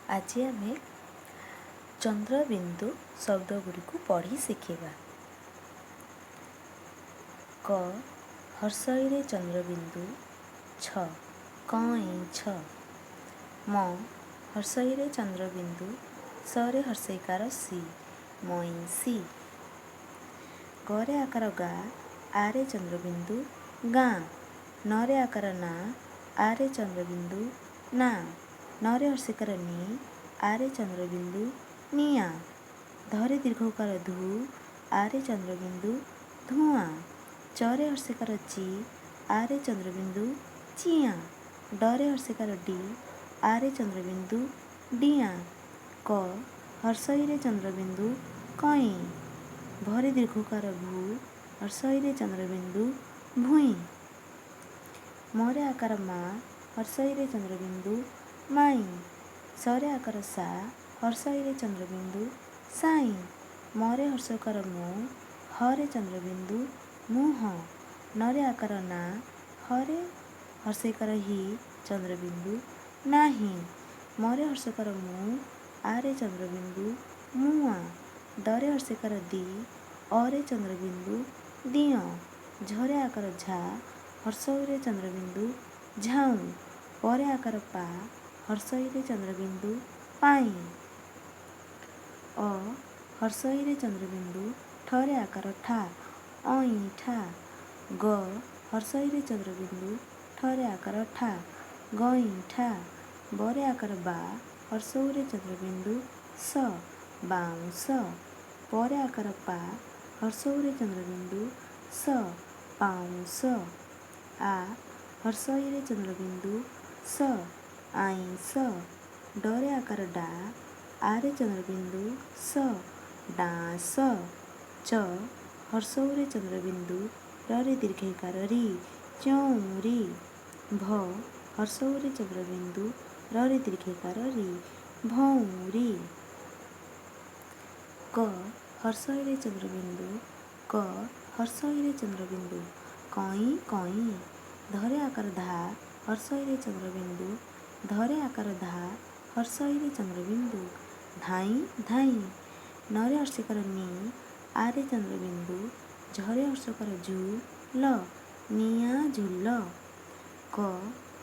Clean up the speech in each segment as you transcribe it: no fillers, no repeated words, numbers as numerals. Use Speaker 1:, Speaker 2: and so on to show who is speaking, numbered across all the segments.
Speaker 1: ଆଜି ଆମେ ଚନ୍ଦ୍ରବିନ୍ଦୁ ଶବ୍ଦ ଗୁଡ଼ିକୁ ପଢ଼ି ଶିଖିବା। କ ହର୍ଷଇରେ ଚନ୍ଦ୍ରବିନ୍ଦୁ ଛ କଇଁଛ। ମ ହର୍ଷଇରେ ଚନ୍ଦ୍ରବିନ୍ଦୁ ସରେ ହର୍ଷଇକାର ସି ମଇଁଷି। ଗରେ ଆକାର ଗା ଆରେ ଚନ୍ଦ୍ରବିନ୍ଦୁ ଗାଁ। ନରେ ଆକାର ନା ଆରେ ଚନ୍ଦ୍ରବିନ୍ଦୁ ନା। ନରେ ହର୍ଷିକାର ନି ଆରେ ଚନ୍ଦ୍ରବିନ୍ଦୁ ନିଆଁ। ଧରେ ଦୀର୍ଘକାର ଧୁ ଆରେ ଚନ୍ଦ୍ରବିନ୍ଦୁ ଧୂଆଁ। ଚରେ ହର୍ଷିକାର ଚି ଆରେ ଚନ୍ଦ୍ରବିନ୍ଦୁ ଚିଆଁ। ଡରେ ହର୍ଷିକାର ଡି ଆରେ ଚନ୍ଦ୍ରବିନ୍ଦୁ ଡିଆଁ। କ ହର୍ଷଇରେ ଚନ୍ଦ୍ରବିନ୍ଦୁ କଇଁ। ଭରେ ଦୀର୍ଘକାର ଭୁ ହର୍ଷଇରେ ଚନ୍ଦ୍ରବିନ୍ଦୁ ଭୁଇଁ। ମରେ ଆକାର ମା ହର୍ଷଇରେ ଚନ୍ଦ୍ରବିନ୍ଦୁ ମାଇଁ। ସରେ ଆକାର ସା ହର୍ଷଇରେ ଚନ୍ଦ୍ରବିନ୍ଦୁ ସାଇଁ। ମରେ ହର୍ଷକାର ମୁଁ ହରେ ଚନ୍ଦ୍ରବିନ୍ଦୁ ମୁହଁ। ନରେ ଆକାର ନା ହରେ ହର୍ଷଇକାର ହି ଚନ୍ଦ୍ରବିନ୍ଦୁ ନାହିଁ। ମରେ ହର୍ଷକାର ମୁଁ ଆରେ ଚନ୍ଦ୍ରବିନ୍ଦୁ ମୁଆଁ। ଡରେ ହର୍ଷିକାର ଦି ଅରେ ଚନ୍ଦ୍ରବିନ୍ଦୁ ଦିଅଁ। ଝରେ ଆକାର ଝା ହର୍ଷଇରେ ଚନ୍ଦ୍ରବିନ୍ଦୁ ଝାଉଁ। ପରେ ଆକାର ପା ହର୍ଷଇରେ ଚନ୍ଦ୍ରବିନ୍ଦୁ ପାଇଁ। ଅ ହର୍ଷଇରେ ଚନ୍ଦ୍ରବିନ୍ଦୁ ଠରେ ଆକାର ଠା ଅଇଁଠା। ଗ ହର୍ଷଇରେ ଚନ୍ଦ୍ରବିନ୍ଦୁ ଠରେ ଆକାର ଠା ଗଇଁଠା। ବରେ ଆକାର ବା ହର୍ଷଉରେ ଚନ୍ଦ୍ରବିନ୍ଦୁ ସ ବାଉଁଶ। ପରେ ଆକାର ପା ହର୍ଷଉରେ ଚନ୍ଦ୍ରବିନ୍ଦୁ ସ ପାଉଁଶ। ଆ ହର୍ଷଇରେ ଚନ୍ଦ୍ରବିନ୍ଦୁ ସ ଆଇଁଷ। ଡରେ ଆକାର ଡା ଆରେ ଚନ୍ଦ୍ରବିନ୍ଦୁ ସ ଡାଁସ। ଚ ହର୍ଷଉରେ ଚନ୍ଦ୍ରବିନ୍ଦୁ ରରେ ଦୀର୍ଘଇକାର ରି ଚଉଁରୀ। ଭ ହର୍ଷଉରେ ଚନ୍ଦ୍ରବିନ୍ଦୁ ରରେ ଦୀର୍ଘଇକାର ରି ଭଉଁରୀ। କ ହର୍ଷଇରେ ଚନ୍ଦ୍ରବିନ୍ଦୁ କ ହର୍ଷଇରେ ଚନ୍ଦ୍ରବିନ୍ଦୁ କଇଁ କଇଁ। ଧରେ ଆକାର ଧା ହର୍ଷଇରେ ଚନ୍ଦ୍ରବିନ୍ଦୁ ଧରେ ଆକାର ଧା ହର୍ଷଇରେ ଚନ୍ଦ୍ରବିନ୍ଦୁ ଧାଇଁ ଧାଇଁ। ନରେ ହର୍ଷିକାର ନି ଆରେ ଚନ୍ଦ୍ରବିନ୍ଦୁ ଝରେ ହର୍ଷକାର ଝୁ ଲ ନିଆଁ ଝୁଲ। କ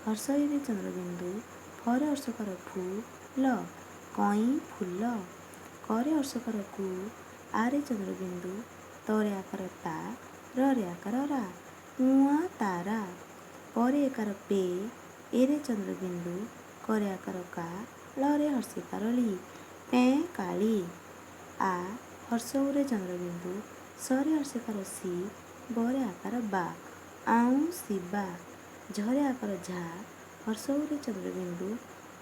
Speaker 1: ହର୍ଷଇରେ ଚନ୍ଦ୍ରବିନ୍ଦୁ ଫରେ ହର୍ଷକାର ଫୁ ଲ କଇଁ ଫୁଲ। କରେ ହର୍ଷକାର କୁ ଆରେ ଚନ୍ଦ୍ରବିନ୍ଦୁ ତରେ ଆକାର ତା ରରେ ଆକାର ରା କୁଆଁ ତାରା। ପରେ ଏକାର ପେ ଏରେ ଚନ୍ଦ୍ରବିନ୍ଦୁ କରେ ଆକାର କା ଳରେ ହର୍ଷିକାର ଳି ପେଁ କାଳି। ଆ ହର୍ଷଉରେ ଚନ୍ଦ୍ରବିନ୍ଦୁ ସରେ ହର୍ଷିକାର ସି ବରେ ଆକାର ବା ଆଉଁ ଶିବା। ଝରେ ଆକାର ଝା ହର୍ଷଉରେ ଚନ୍ଦ୍ରବିନ୍ଦୁ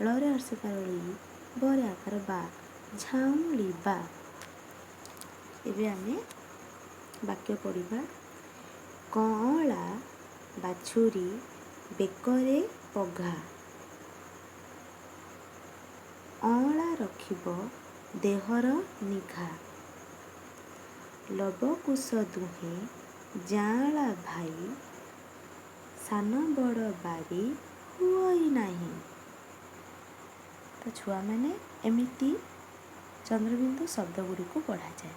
Speaker 1: ଳରେ ହର୍ଷିକାର ଳି ବରେ ଆକାର ବା ଝାଉଁଳିବା। ଏବେ ଆମେ ବାକ୍ୟ ପଢ଼ିବା। କଅଁଳା ବାଛୁରୀ ବେକରେ ପଘା। ଅଁଳା ରଖିବ ଦେହର ନିଘା। ଲବକୁଶ ଦୁହେଁ ଯାଆଁଳା ଭାଇ। ସାନ ବଡ଼ ବାରି ହୁଅଇ ନାହିଁ। ତ ଛୁଆମାନେ ଏମିତି ଚନ୍ଦ୍ରବିନ୍ଦୁ ଶବ୍ଦ ଗୁଡ଼ିକୁ ପଢ଼ାଯାଏ।